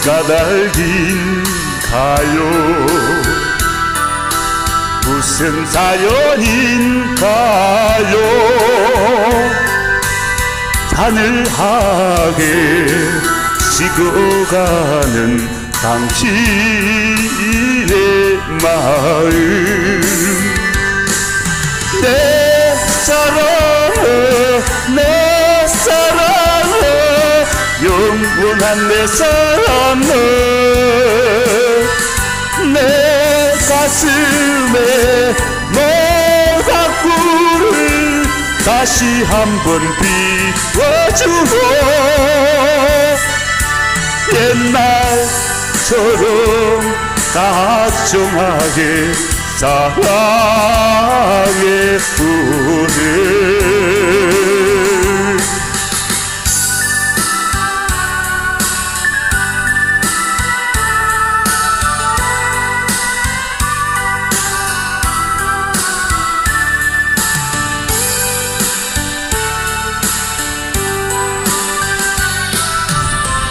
까닭인가요? 무슨 사연인가요? 하늘하게 식어가는 당신의 마음, 내 사랑아 내 사랑아 영원한 내 사랑아, 내 가슴에 모닥불을 다시 한번 피워주어 옛날처럼 다정하게 사랑의 불을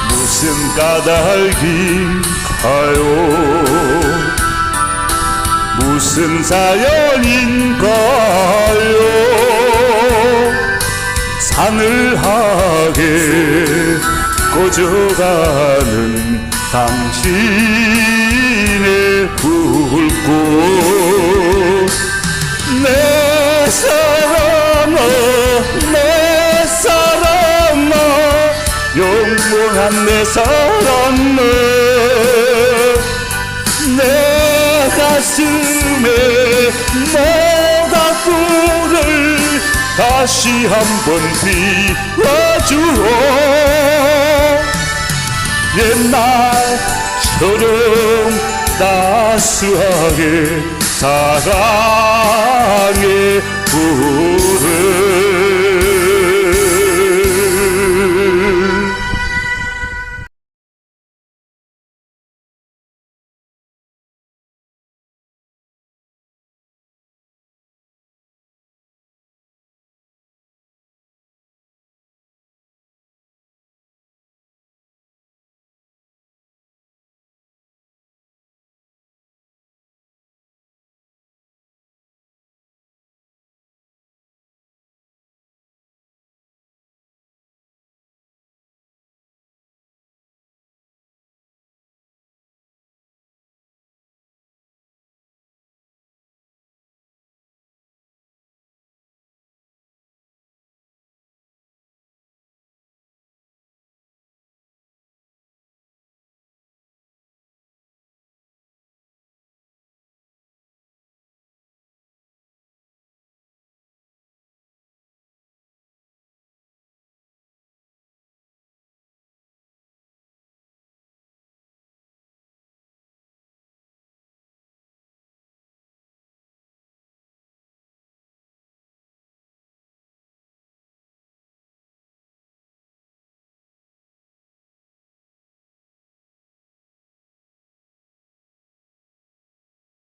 무슨 까닭인가요? 무슨 사연인가요? 사늘하게 꺼져가는 당신의 불꽃, 내 사랑아 내 사랑아 영원한 내 사랑아, 내 가슴에 모닥불을 다시 한번 피워주어 옛날처럼 따스하게 사랑의 불을